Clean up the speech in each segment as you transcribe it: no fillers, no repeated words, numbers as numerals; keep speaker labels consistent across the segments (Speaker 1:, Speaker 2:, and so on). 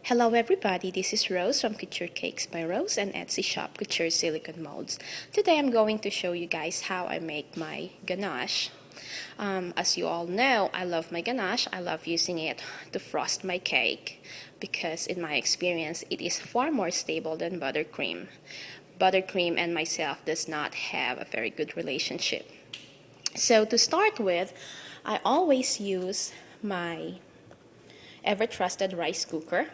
Speaker 1: Hello everybody, this is Rose from Couture Cakes by Rose and Etsy shop Couture Silicone Molds. Today I'm going to show you guys how I make my ganache. As you all know, I love my ganache. I love using it to frost my cake because in my experience it is far more stable than buttercream. Buttercream and myself does not have a very good relationship. So to start with, I always use my ever-trusted rice cooker.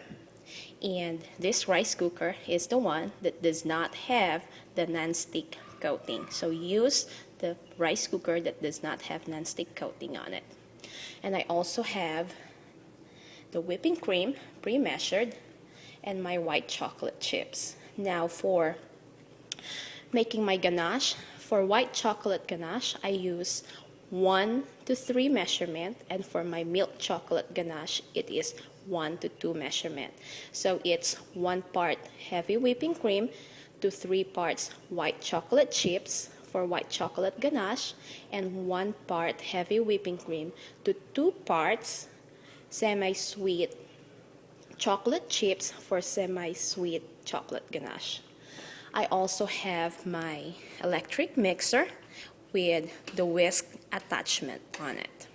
Speaker 1: And this rice cooker is the one that does not have the non-stick coating. So use the rice cooker that does not have non-stick coating on it. And I also have the whipping cream pre-measured and my white chocolate chips. Now for making my ganache, for white chocolate ganache, I use 1 to 3 measurement, and for my milk chocolate ganache, it is 1 to 2 measurement. So it's 1 part heavy whipping cream to 3 parts white chocolate chips for white chocolate ganache, and 1 part heavy whipping cream to 2 parts semi-sweet chocolate chips for semi-sweet chocolate ganache. I also have my electric mixer with the whisk attachment on it.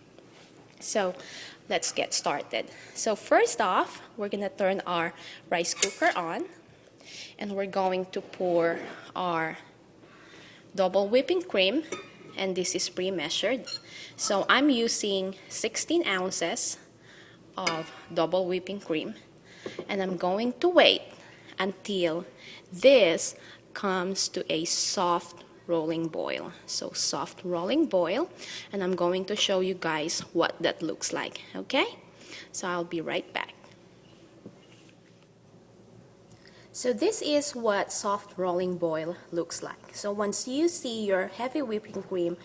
Speaker 1: So let's get started. So first off, we're gonna turn our rice cooker on and we're going to pour our double whipping cream, and this is pre-measured. So I'm using 16 ounces of double whipping cream, and I'm going to wait until this comes to a soft rolling boil. So soft rolling boil, and I'm going to show you guys what that looks like, okay? So I'll be right back. So this is what soft rolling boil looks like. So once you see your heavy whipping cream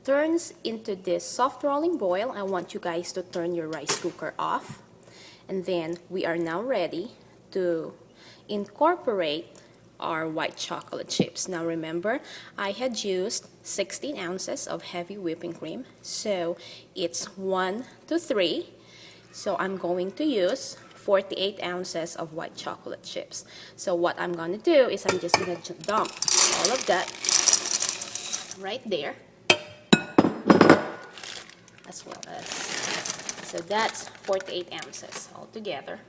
Speaker 1: turns into this soft rolling boil, I want you guys to turn your rice cooker off, and then we are now ready to incorporate our white chocolate chips. Now remember, I had used 16 ounces of heavy whipping cream, so it's 1 to 3. So I'm going to use 48 ounces of white chocolate chips. So what I'm going to do is I'm just going to dump all of that right there, as well as, so that's 48 ounces altogether.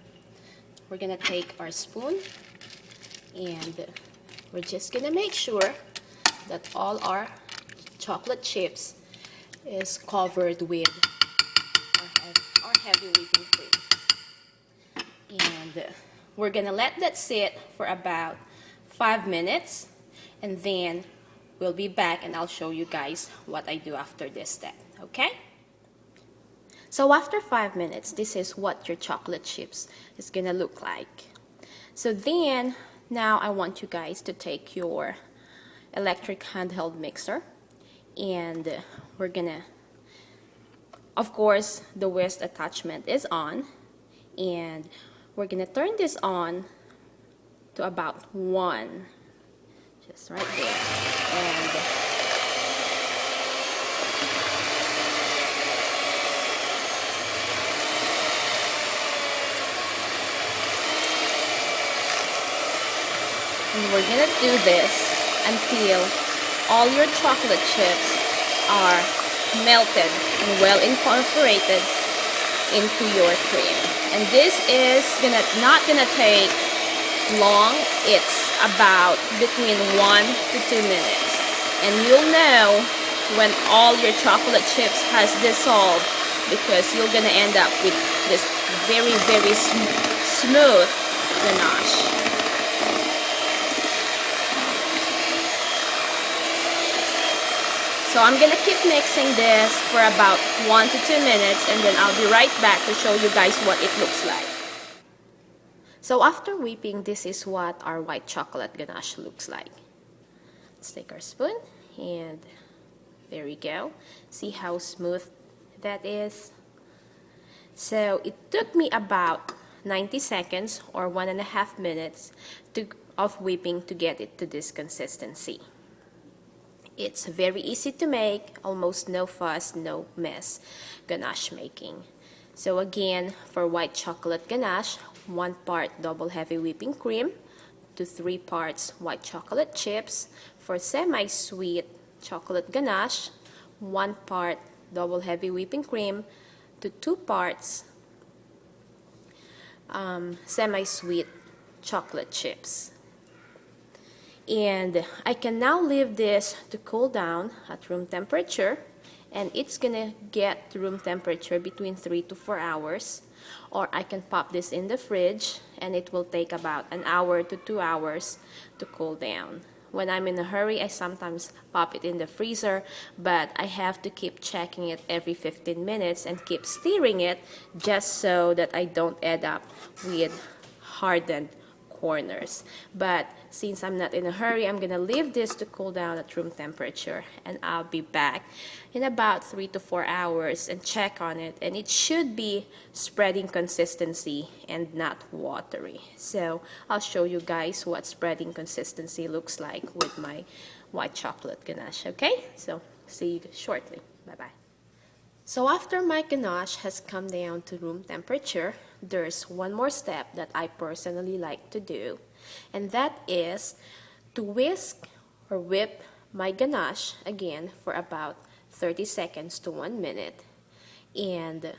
Speaker 1: We're going to take our spoon and we're just gonna make sure that all our chocolate chips is covered with our heavy whipping cream. And we're gonna let that sit for about 5 minutes, and then we'll be back and I'll show you guys what I do after this step, okay? So after 5 minutes, this is what your chocolate chips is gonna look like. So then, now I want you guys to take your electric handheld mixer, and we're gonna, of course, the whisk attachment is on, and we're gonna turn this on to about 1, just right there, and we're gonna do this until all your chocolate chips are melted and well incorporated into your cream. And this is not gonna take long. It's about between 1 to 2 minutes. And you'll know when all your chocolate chips has dissolved, because you're gonna end up with this very, very smooth ganache. So I'm gonna keep mixing this for about 1 to 2 minutes, and then I'll be right back to show you guys what it looks like. So after whipping, this is what our white chocolate ganache looks like. Let's take our spoon, and there we go. See how smooth that is? So it took me about 90 seconds or 1.5 minutes of whipping to get it to this consistency. It's very easy to make, almost no fuss, no mess ganache making. So again, for white chocolate ganache, 1 part double heavy whipping cream to 3 parts white chocolate chips. For semi-sweet chocolate ganache, 1 part double heavy whipping cream to 2 parts semi-sweet chocolate chips. And I can now leave this to cool down at room temperature, and it's gonna get to room temperature between 3 to 4 hours. Or I can pop this in the fridge and it will take about an hour to 2 hours to cool down. When I'm in a hurry, I sometimes pop it in the freezer, but I have to keep checking it every 15 minutes and keep stirring it just so that I don't end up with hardened corners. But since I'm not in a hurry, I'm gonna leave this to cool down at room temperature, and I'll be back in about 3 to 4 hours and check on it, and it should be spreading consistency and not watery. So I'll show you guys what spreading consistency looks like with my white chocolate ganache. Okay, so see you shortly. Bye bye. So after my ganache has come down to room temperature, there's one more step that I personally like to do, and that is to whisk or whip my ganache again for about 30 seconds to 1 minute. And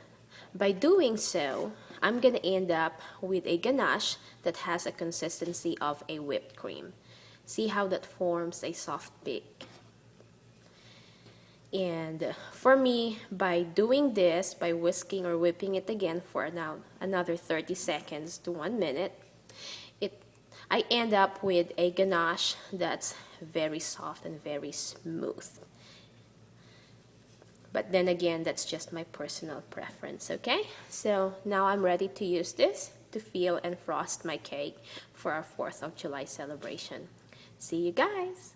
Speaker 1: by doing so, I'm gonna end up with a ganache that has a consistency of a whipped cream. See how that forms a soft peak. And for me, by doing this, by whisking or whipping it again for now another 30 seconds to 1 minute, I end up with a ganache that's very soft and very smooth. But then again, that's just my personal preference, okay? So now I'm ready to use this to fill and frost my cake for our 4th of July celebration. See you guys!